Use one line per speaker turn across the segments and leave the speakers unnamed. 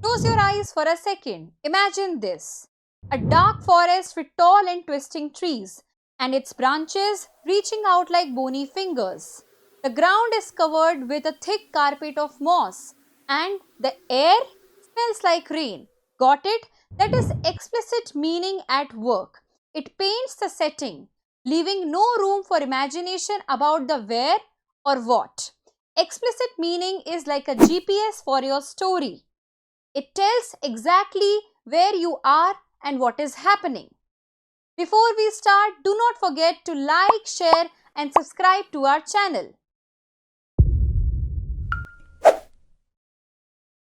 Close your eyes for a second. Imagine this. A dark forest with tall and twisting trees, and its branches reaching out like bony fingers. The ground is covered with a thick carpet of moss, and the air smells like rain. Got it? That is explicit meaning at work. It paints the setting, leaving no room for imagination about the where or what. Explicit meaning is like a GPS for your story. It tells exactly where you are and what is happening. Before we start, do not forget to like, share and subscribe to our channel.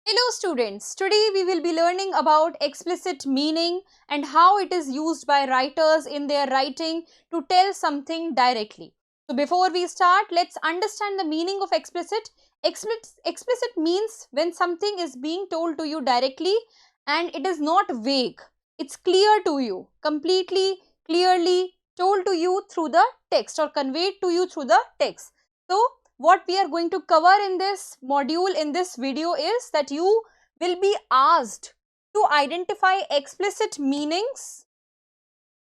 Hello students, today we will be learning about explicit meaning and how it is used by writers in their writing to tell something directly. So before we start, let's understand the meaning of explicit. Explicit means when something is being told to you directly and it is not vague. It's clear to you, completely, clearly told to you through the text or conveyed to you through the text. So what we are going to cover in this module, in this video, is that you will be asked to identify explicit meanings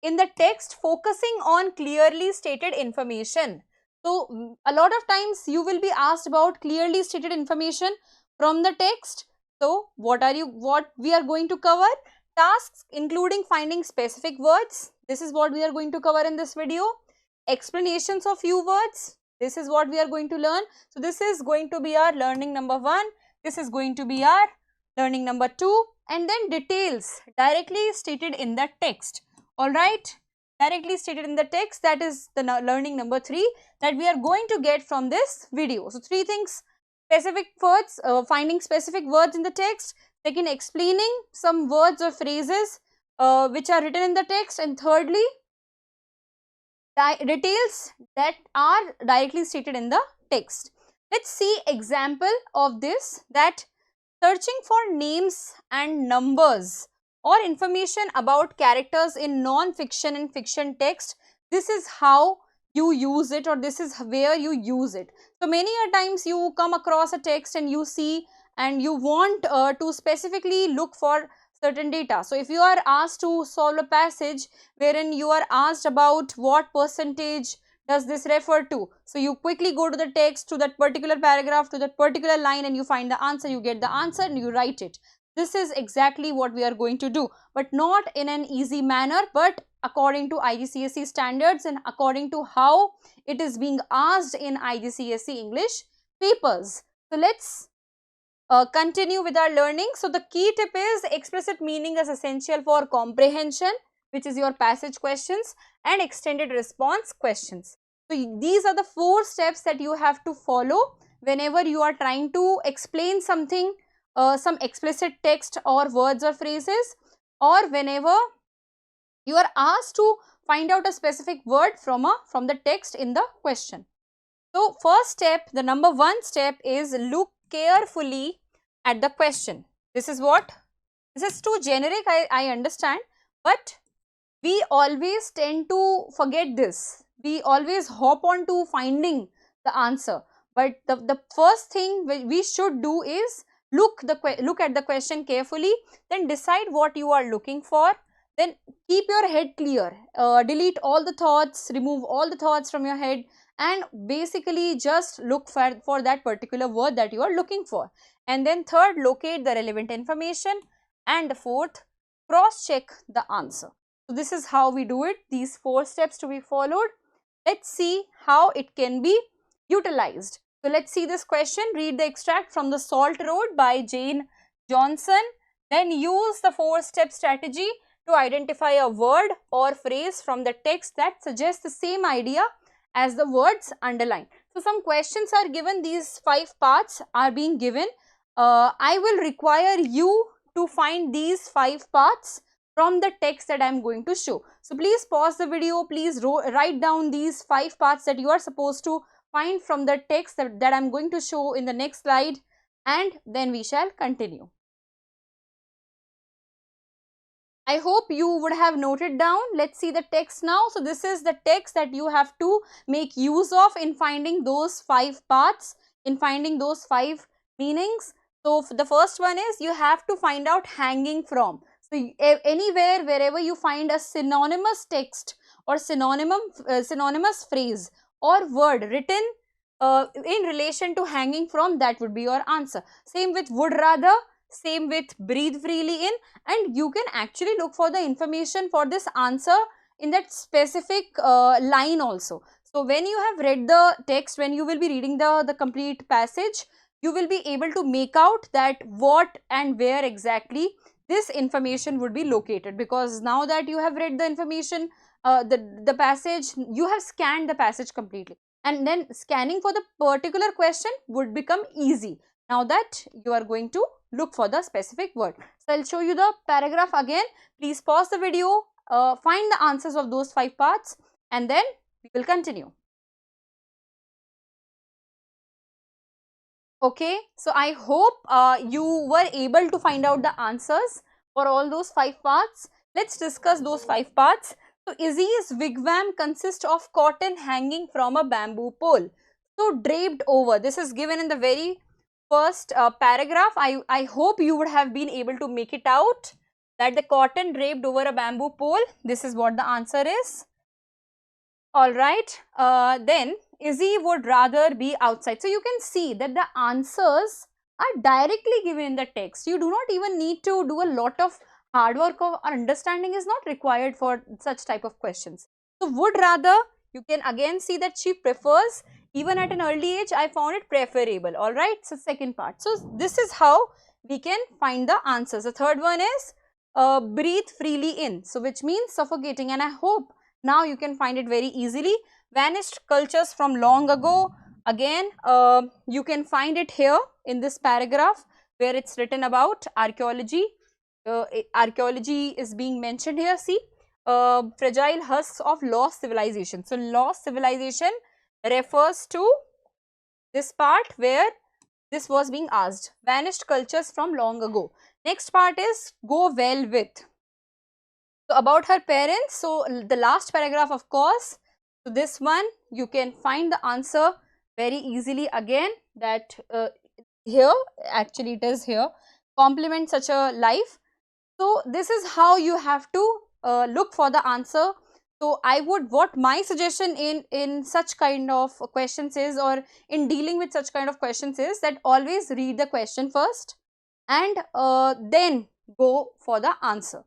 in the text focusing on clearly stated information. So a lot of times you will be asked about clearly stated information from the text. So what we are going to cover? Tasks including finding specific words. This is what we are going to cover in this video. Explanations of few words. This is what we are going to learn. So this is going to be our learning number 1. This is going to be our learning number 2. And then details directly stated in the text. Alright. Directly stated in the text. That is the learning number 3 that we are going to get from this video. So 3 things. Specific words, finding specific words in the text. Second, explaining some words or phrases which are written in the text. And thirdly, details that are directly stated in the text. Let's see example of this, that searching for names and numbers or information about characters in non-fiction and fiction text. This is how you use it, or this is where you use it. So many a times you come across a text and you see and you want to specifically look for certain data. So if you are asked to solve a passage wherein you are asked about what percentage does this refer to, so you quickly go to the text, to that particular paragraph, to that particular line, and you find the answer, you get the answer and you write it. This is exactly what we are going to do, but not in an easy manner, but according to IGCSE standards and according to how it is being asked in IGCSE English papers. So let's continue with our learning. So the key tip is explicit meaning is essential for comprehension, which is your passage questions, and extended response questions. So these are the 4 steps that you have to follow whenever you are trying to explain something, some explicit text or words or phrases, or whenever you are asked to find out a specific word from the text in the question. So first step, the number 1 step is look carefully at the question. This is what? This is too generic, I understand, but we always tend to forget this. We always hop on to finding the answer. But the first thing we should do is look at the question carefully, then decide what you are looking for. Then keep your head clear. Delete all the thoughts, remove all the thoughts from your head, and basically just look for that particular word that you are looking for. And then third, locate the relevant information. And the fourth, cross check the answer. So this is how we do it, these 4 steps to be followed. Let's see how it can be utilized. So let's see this question. Read the extract from The Salt Road by Jane Johnson. Then use the 4-step strategy to identify a word or phrase from the text that suggests the same idea as the words underlined. So some questions are given, these 5 parts are being given. I will require you to find these 5 parts from the text that I am going to show. So please pause the video, please write down these 5 parts that you are supposed to find from the text that I am going to show in the next slide, and then we shall continue. I hope you would have noted down. Let's see the text now. So this is the text that you have to make use of in finding those 5 parts, in finding those 5 meanings. So the first one is you have to find out hanging from. So anywhere, wherever you find a synonymous text or synonymous phrase or word written in relation to hanging from, that would be your answer. Same with would rather, same with breathe freely in, and you can actually look for the information for this answer in that specific line also. So when you have read the text, when you will be reading the complete passage, you will be able to make out that what and where exactly this information would be located, because now that you have read the information, the passage, you have scanned the passage completely, and then scanning for the particular question would become easy now that you are going to look for the specific word. So I'll show you the paragraph again. Please pause the video, find the answers of those 5 parts, and then we will continue. Okay, so I hope you were able to find out the answers for all those 5 parts. Let's discuss those 5 parts. So Izzy's wigwam consists of cotton hanging from a bamboo pole. So draped over, this is given in the very first paragraph. I hope you would have been able to make it out that the cotton draped over a bamboo pole, this is what the answer is. Alright, then Izzy would rather be outside. So you can see that the answers are directly given in the text. You do not even need to do a lot of hard work, or understanding is not required for such type of questions. So would rather, you can again see that she prefers, even at an early age I found it preferable. Alright, so second part. So this is how we can find the answers. The third one is breathe freely in, so which means suffocating, and I hope now you can find it very easily. Vanished cultures from long ago, again you can find it here in this paragraph where it's written about archaeology. Archaeology is being mentioned here. See, fragile husks of lost civilization. So lost civilization refers to this part where this was being asked, vanished cultures from long ago. Next part is go well with. So about her parents, so the last paragraph, of course, so this one you can find the answer very easily again, that here, actually it is here, complement such a life. So this is how you have to look for the answer. So I would, what my suggestion in such kind of questions is, or in dealing with such kind of questions is, that always read the question first and then go for the answer.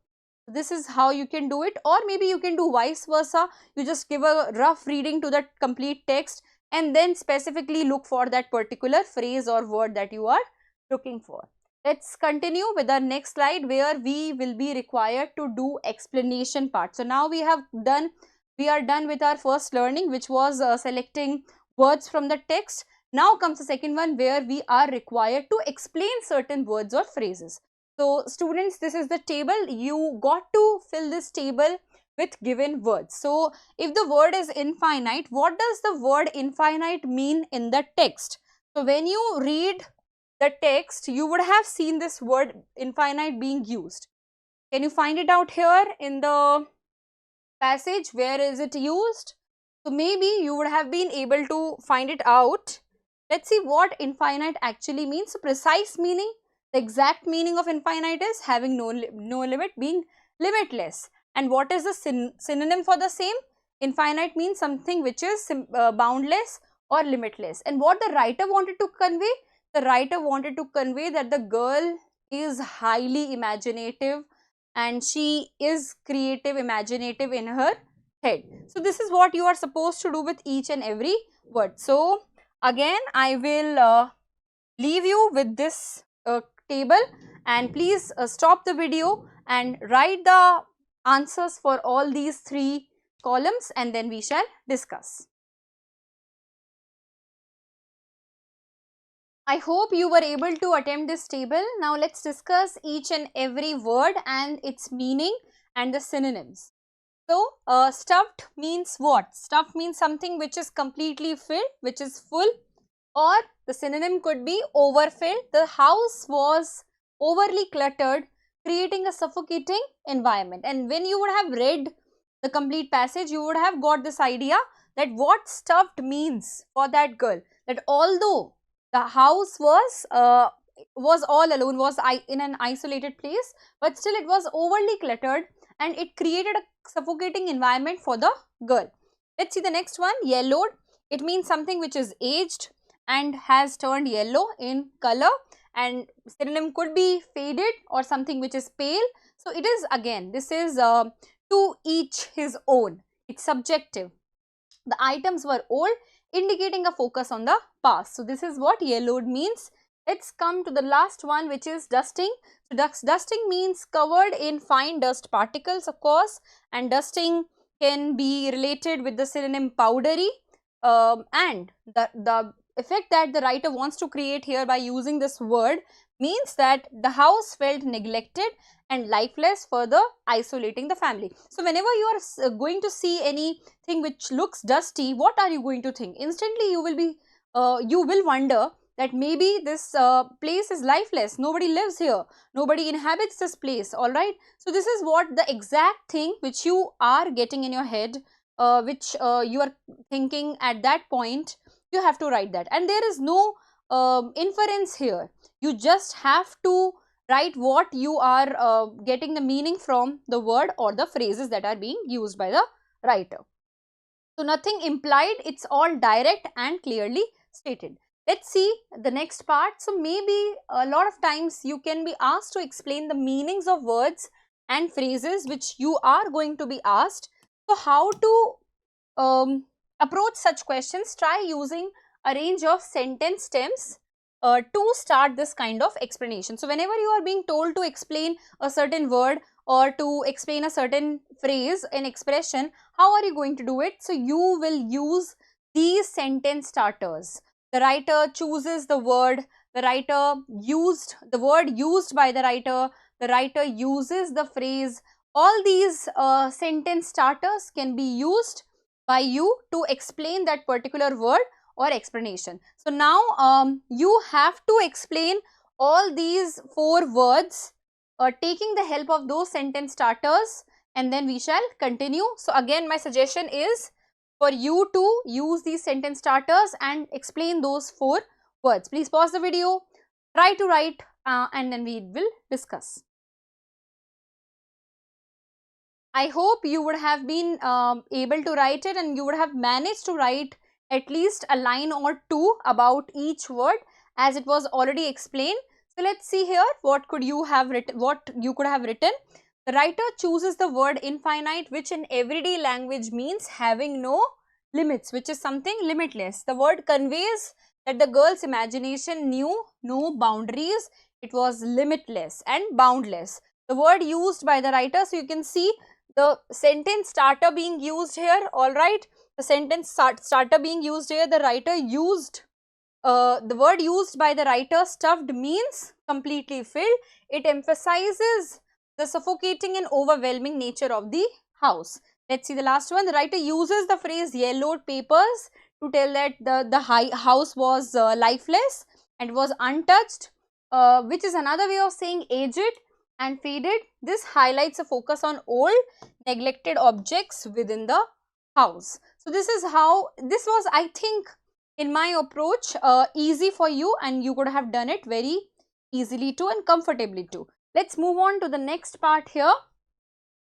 This is how you can do it, or maybe you can do vice versa. You just give a rough reading to the complete text and then specifically look for that particular phrase or word that you are looking for. Let's continue with our next slide, where we will be required to do explanation part. So now we are done with our first learning, which was selecting words from the text. Now comes the second one, where we are required to explain certain words or phrases. So students, this is the table. You got to fill this table with given words. So if the word is infinite, what does the word infinite mean in the text? So when you read the text, you would have seen this word infinite being used. Can you find it out here in the passage? Where is it used? So maybe you would have been able to find it out. Let's see what infinite actually means. So precise meaning, the exact meaning of infinite is having no limit, being limitless. And what is the synonym for the same? Infinite means something which is boundless or limitless. And what the writer wanted to convey? The writer wanted to convey that the girl is highly imaginative and she is creative, imaginative in her head. So this is what you are supposed to do with each and every word. So again, I will leave you with this table, and please stop the video and write the answers for all these 3 columns, and then we shall discuss. I hope you were able to attempt this table. Now let's discuss each and every word and its meaning and the synonyms. So stuffed means what? Stuffed means something which is completely filled, which is full, or the synonym could be overfilled. The house was overly cluttered, creating a suffocating environment. And when you would have read the complete passage, you would have got this idea that what stuffed means for that girl, that although the house was was all alone, was in an isolated place, but still it was overly cluttered and it created a suffocating environment for the girl. Let's see the next one, yellowed. It means something which is aged and has turned yellow in color, and synonym could be faded or something which is pale. So it is, again, this is to each his own. It's subjective. The items were old, indicating a focus on the past. So this is what yellowed means. Let's come to the last one, which is dusting. So dusting means covered in fine dust particles, of course, and dusting can be related with the synonym powdery, and the effect that the writer wants to create here by using this word means that the house felt neglected and lifeless, further isolating the family. So whenever you are going to see anything which looks dusty, what are you going to think? Instantly you will wonder that maybe this place is lifeless, nobody lives here, nobody inhabits this place, all right. So this is what the exact thing which you are getting in your head, which you are thinking at that point, you have to write that, and there is no inference here. You just have to write what you are getting the meaning from the word or the phrases that are being used by the writer. So nothing implied, it's all direct and clearly stated. Let's see the next part. So maybe a lot of times you can be asked to explain the meanings of words and phrases which you are going to be asked. So how to approach such questions? Try using a range of sentence stems to start this kind of explanation. So whenever you are being told to explain a certain word or to explain a certain phrase, an expression, how are you going to do it? So you will use these sentence starters. The writer chooses the word, the writer used the word used by the writer uses the phrase. All these sentence starters can be used by you to explain that particular word or explanation. So now you have to explain all these 4 words taking the help of those sentence starters, and then we shall continue. So again, my suggestion is for you to use these sentence starters and explain those 4 words. Please pause the video, try to write and then we will discuss. I hope you would have been able to write it, and you would have managed to write at least a line or 2 about each word, as it was already explained. So let's see here, what could you have written, what you could have written. The writer chooses the word infinite, which in everyday language means having no limits, which is something limitless. The word conveys that the girl's imagination knew no boundaries. It was limitless and boundless. The word used by the writer, so you can see the sentence starter being used here, all right. The sentence starter being used here, the writer used, the word used by the writer, stuffed, means completely filled. It emphasizes the suffocating and overwhelming nature of the house. Let's see the last one. The writer uses the phrase yellowed papers to tell that the house was lifeless and was untouched, which is another way of saying aged and faded. This highlights a focus on old, neglected objects within the house. So this is how, this was, I think, in my approach, easy for you, and you could have done it very easily too and comfortably too. Let's move on to the next part here.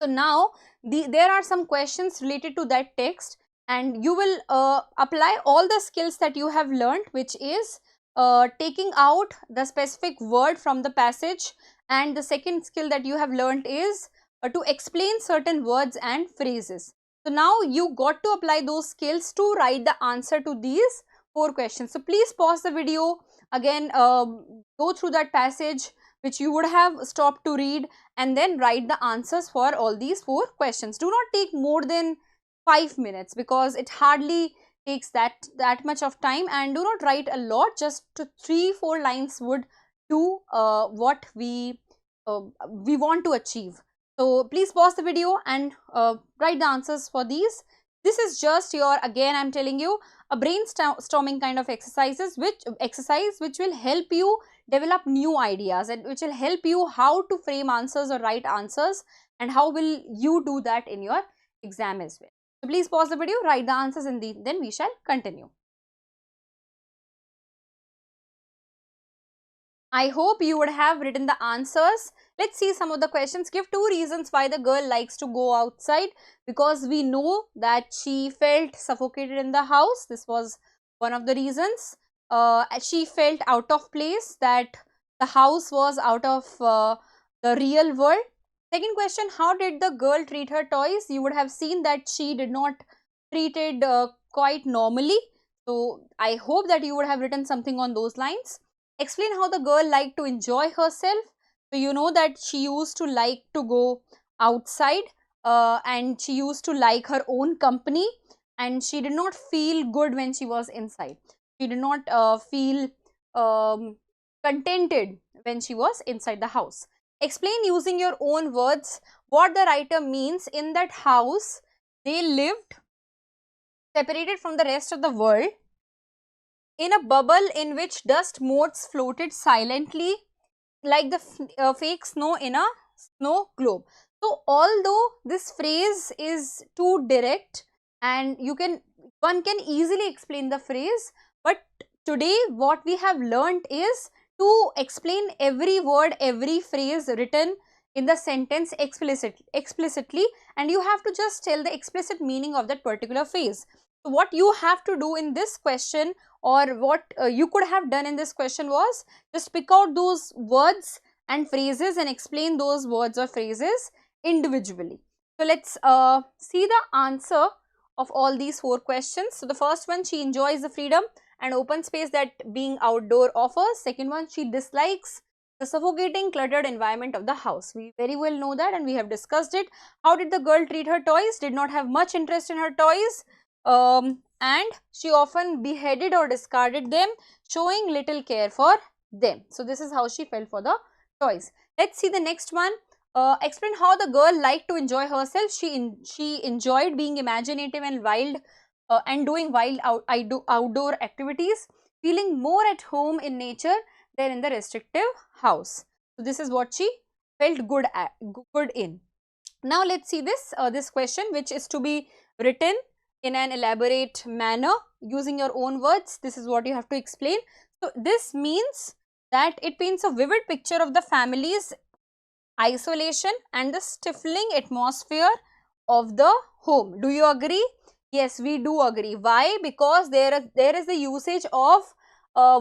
So now there are some questions related to that text, and you will apply all the skills that you have learned, which is taking out the specific word from the passage, and the second skill that you have learned is to explain certain words and phrases. So now you got to apply those skills to write the answer to these 4 questions. So please pause the video, again go through that passage which you would have stopped to read, and then write the answers for all these 4 questions. Do not take more than 5 minutes because it hardly takes that much of time, and do not write a lot, just 3-4 lines would do what we want to achieve. So please pause the video and write the answers for these. This is just your, again I am telling you, a brainstorming kind of exercise which will help you develop new ideas, and which will help you how to frame answers or write answers, and how will you do that in your exam as well. So please pause the video, write the answers, and then we shall continue. I hope you would have written the answers. Let's see some of the questions. Give 2 reasons why the girl likes to go outside. Because we know that she felt suffocated in the house. This was one of the reasons. She felt out of place, that the house was out of the real world. Second question, how did the girl treat her toys? You would have seen that she did not treated quite normally. So I hope that you would have written something on those lines. Explain how the girl liked to enjoy herself. So you know that she used to like to go outside, and she used to like her own company, and she did not feel good when she was inside. She did not feel contented when she was inside the house. Explain using your own words what the writer means. In that house, they lived separated from the rest of the world in a bubble in which dust motes floated silently like the fake snow in a snow globe. So although this phrase is too direct, and one can easily explain the phrase, but today what we have learnt is to explain every word, every phrase written in the sentence explicitly, and you have to just tell the explicit meaning of that particular phrase. So what you have to do in this question, or what you could have done in this question, was just pick out those words and phrases and explain those words or phrases individually. So let's see the answer of all these 4 questions. So the first one, she enjoys the freedom and open space that being outdoor offers. Second one, she dislikes the suffocating cluttered environment of the house. We very well know that, and we have discussed it. How did the girl treat her toys? Did not have much interest in her toys, and she often beheaded or discarded them, showing little care for them. So this is how she felt for the toys. Let's see the next one. Explain how the girl liked to enjoy herself. She enjoyed being imaginative and wild, and doing outdoor activities, feeling more at home in nature than in the restrictive house. So this is what she felt good in. Now let's see this question, which is to be written in an elaborate manner using your own words. This is what you have to explain. So this means that it paints a vivid picture of the family's isolation and the stifling atmosphere of the home. Do you agree? Yes, we do agree. Why? Because there is the usage of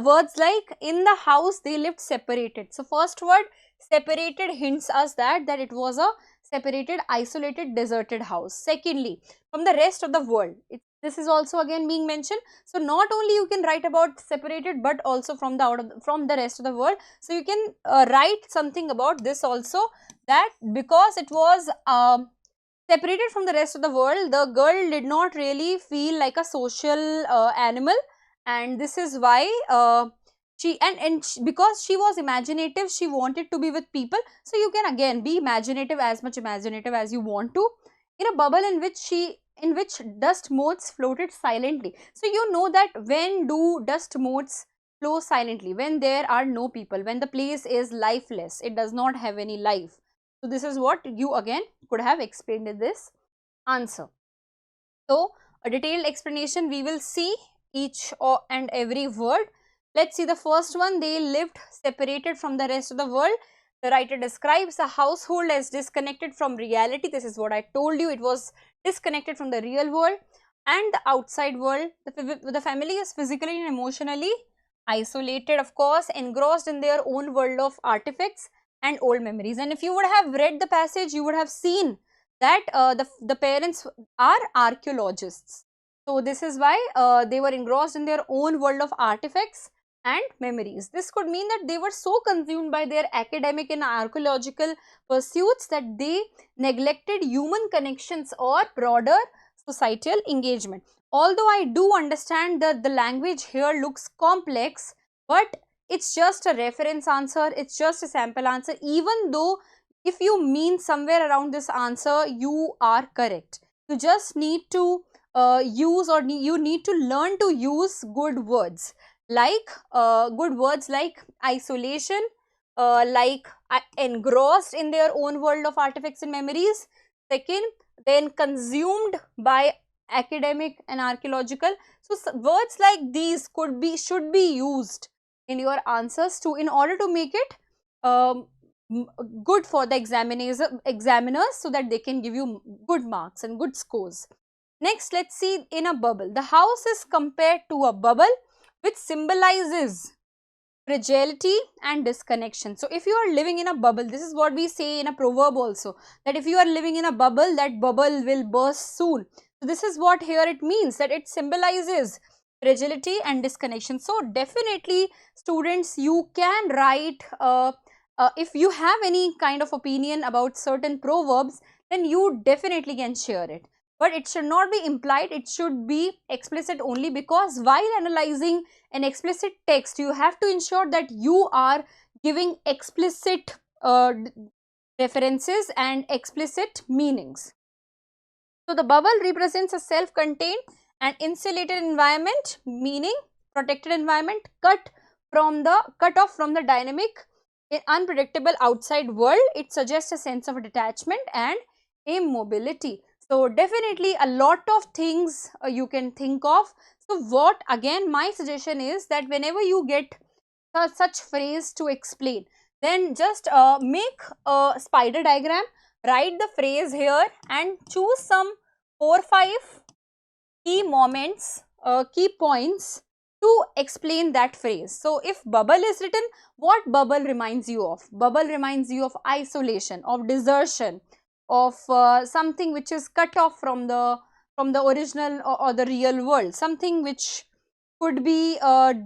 words like in the house they lived separated. So first word separated hints us that it was a separated, isolated, deserted house. Secondly, from the rest of the world. This is also again being mentioned. So not only you can write about separated, but also from the rest of the world. So you can write something about this also, that because it was separated from the rest of the world, the girl did not really feel like a social animal, and this is why because she was imaginative, she wanted to be with people. So you can again be imaginative, as much imaginative as you want to, in a bubble in which dust motes floated silently. So you know that when do dust motes flow silently? When there are no people, when the place is lifeless, it does not have any life. So this is what you again could have explained in this answer. So a detailed explanation we will see each and every word. Let's see the first one. They lived separated from the rest of the world. The writer describes a household as disconnected from reality. This is what I told you. It was disconnected from the real world and the outside world. The family is physically and emotionally isolated, of course, engrossed in their own world of artifacts and old memories. And if you would have read the passage, you would have seen that the parents are archaeologists. So this is why they were engrossed in their own world of artifacts and memories. This could mean that they were so consumed by their academic and archaeological pursuits that they neglected human connections or broader societal engagement. Although I do understand that the language here looks complex, but it's just a reference answer, it's just a sample answer. Even though if you mean somewhere around this answer, you are correct. You just need to you need to learn to use good words like isolation, like engrossed in their own world of artifacts and memories. Second, then consumed by academic and archaeological. So words like these should be used in your answers in order to make it good for the examiners so that they can give you good marks and good scores. Next, let's see in a bubble. The house is compared to a bubble which symbolizes fragility and disconnection. So, if you are living in a bubble, this is what we say in a proverb also, that if you are living in a bubble, that bubble will burst soon. So, this is what here it means, that it symbolizes fragility and disconnection. So, definitely students, you can write, if you have any kind of opinion about certain proverbs, then you definitely can share it. But it should not be implied, it should be explicit only, because while analyzing an explicit text, you have to ensure that you are giving explicit references and explicit meanings. So, the bubble represents a self-contained and insulated environment, meaning protected environment cut off from the dynamic, unpredictable outside world. It suggests a sense of detachment and immobility. So, definitely a lot of things you can think of. So, what again my suggestion is that whenever you get such phrase to explain, then just make a spider diagram, write the phrase here and choose some 4-5 key moments, key points to explain that phrase. So, if bubble is written, what bubble reminds you of? Bubble reminds you of isolation, of desertion, of something which is cut off from the original or the real world, something which could be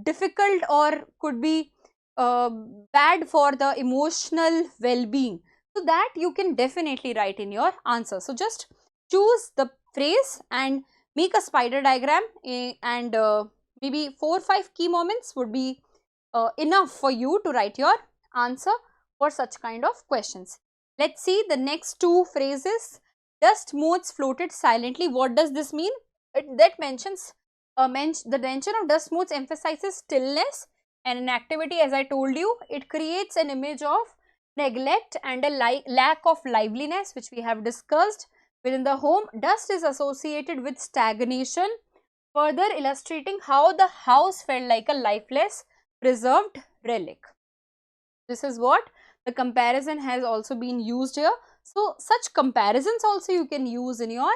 difficult or could be bad for the emotional well-being. So, that you can definitely write in your answer. So, just choose the phrase and make a spider diagram, and maybe 4-5 key moments would be enough for you to write your answer for such kind of questions. Let's see the next two phrases. Dust motes floated silently. What does this mean? That mentions the mention of dust motes emphasizes stillness and inactivity. As I told you, it creates an image of neglect and a lack of liveliness, which we have discussed. Within the home, dust is associated with stagnation, further illustrating how the house felt like a lifeless, preserved relic. This is what the comparison has also been used here. So, such comparisons also you can use in your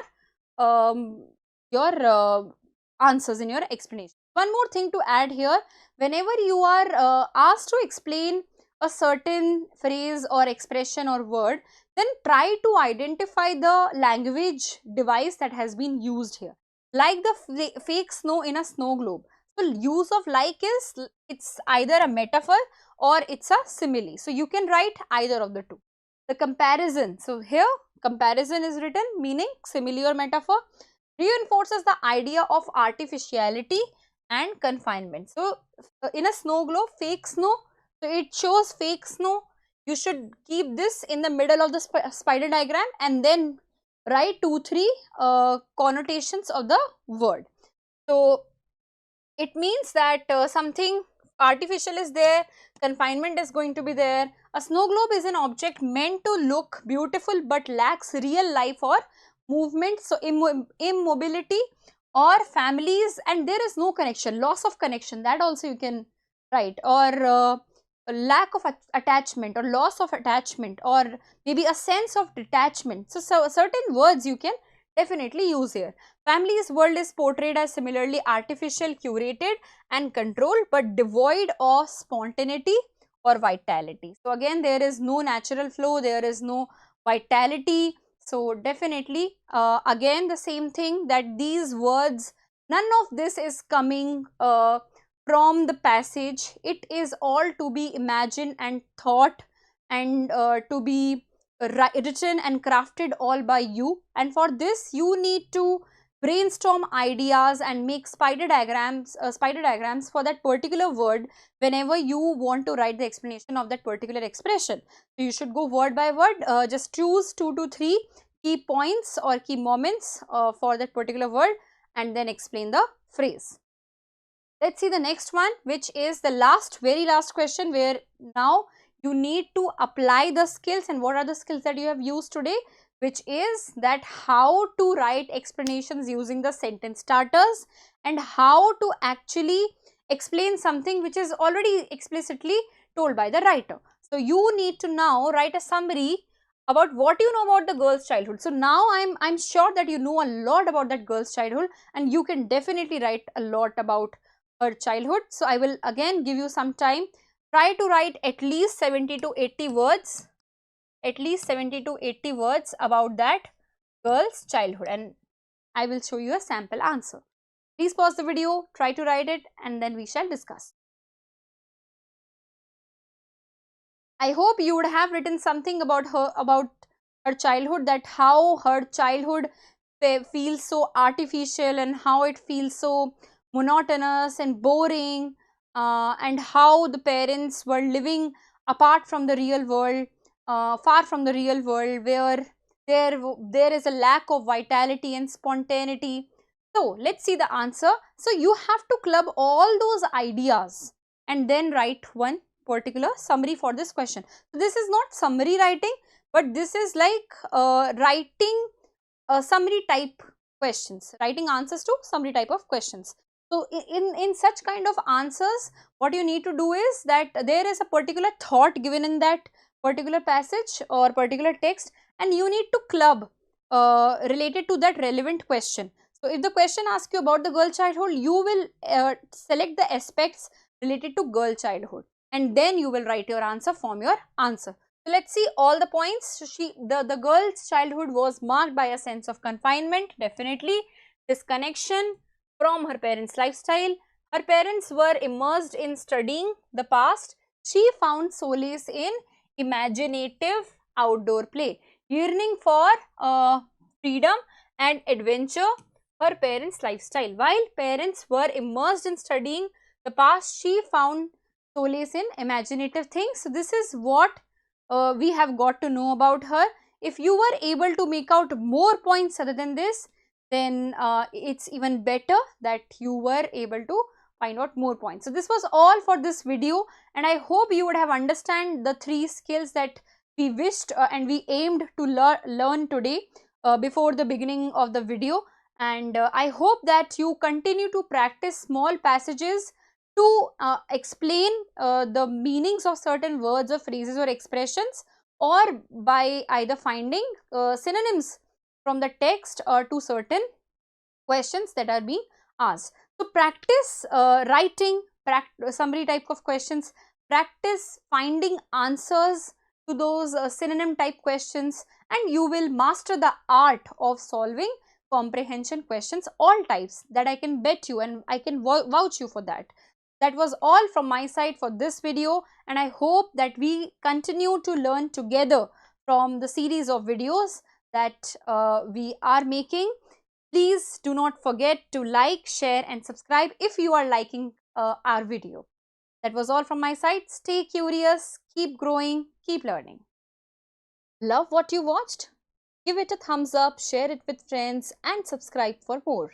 answers, in your explanation. One more thing to add here, whenever you are asked to explain a certain phrase or expression or word, then try to identify the language device that has been used here, like the fake snow in a snow globe. So, use of like is, it's either a metaphor or it's a simile. So, you can write either of the two. The comparison, so here comparison is written, meaning simile or metaphor, reinforces the idea of artificiality and confinement. So, in a snow globe, fake snow, so it shows fake snow. You should keep this in the middle of the spider diagram and then write 2-3 connotations of the word. So, it means that something artificial is there, confinement is going to be there. A snow globe is an object meant to look beautiful but lacks real life or movement. So, immobility or families, and there is no connection, loss of connection, that also you can write, or a lack of attachment or loss of attachment, or maybe a sense of detachment. So, certain words you can definitely use here. Family's world is portrayed as similarly artificial, curated and controlled, but devoid of spontaneity or vitality. So, again there is no natural flow, there is no vitality. So, definitely again the same thing, that these words, none of this is coming from the passage. It is all to be imagined and thought and to be written and crafted all by you, and for this you need to brainstorm ideas and make spider diagrams for that particular word whenever you want to write the explanation of that particular expression. So, you should go word by word, just choose 2 to 3 key points or key moments for that particular word and then explain the phrase. Let's see the next one, which is the very last question, where now you need to apply the skills. And what are the skills that you have used today? Which is that how to write explanations using the sentence starters and how to actually explain something which is already explicitly told by the writer. So you need to now write a summary about what you know about the girl's childhood. So now I'm sure that you know a lot about that girl's childhood, and you can definitely write a lot about her childhood. So I will again give you some time. Try to write at least 70 to 80 words, at least 70 to 80 words about that girl's childhood, and I will show you a sample answer. Please pause the video, try to write it, and then we shall discuss. I hope you would have written something about her childhood, that how her childhood feels so artificial and how it feels so monotonous and boring, and how the parents were living apart from the real world, far from the real world, where there is a lack of vitality and spontaneity. So let's see the answer. So you have to club all those ideas and then write one particular summary for this question. So this is not summary writing, but this is like writing summary type questions, writing answers to summary type of questions. So in such kind of answers, what you need to do is that there is a particular thought given in that particular passage or particular text, and you need to club related to that relevant question. So if the question asks you about the girl childhood, you will select the aspects related to girl childhood, and then you will write your answer, form your answer. So let's see all the points. The girl's childhood was marked by a sense of confinement, definitely, disconnection from her parents' lifestyle. Her parents were immersed in studying the past. She found solace in imaginative outdoor play, yearning for freedom and adventure. Her parents' lifestyle. While parents were immersed in studying the past, she found solace in imaginative things. So this is what we have got to know about her. If you were able to make out more points other than this, then it's even better that you were able to find out more points. So this was all for this video, and I hope you would have understand the 3 skills that we wished and we aimed to learn today before the beginning of the video. And I hope that you continue to practice small passages to explain the meanings of certain words or phrases or expressions, or by either finding synonyms from the text or to certain questions that are being asked. So practice writing summary type of questions, practice finding answers to those synonym type questions, and you will master the art of solving comprehension questions, all types, that I can bet you and I can vouch you for that. That was all from my side for this video, and I hope that we continue to learn together from the series of videos that we are making. Please do not forget to like, share and subscribe if you are liking our video. That was all from my side. Stay curious, keep growing, keep learning. Love what you watched? Give it a thumbs up, share it with friends and subscribe for more.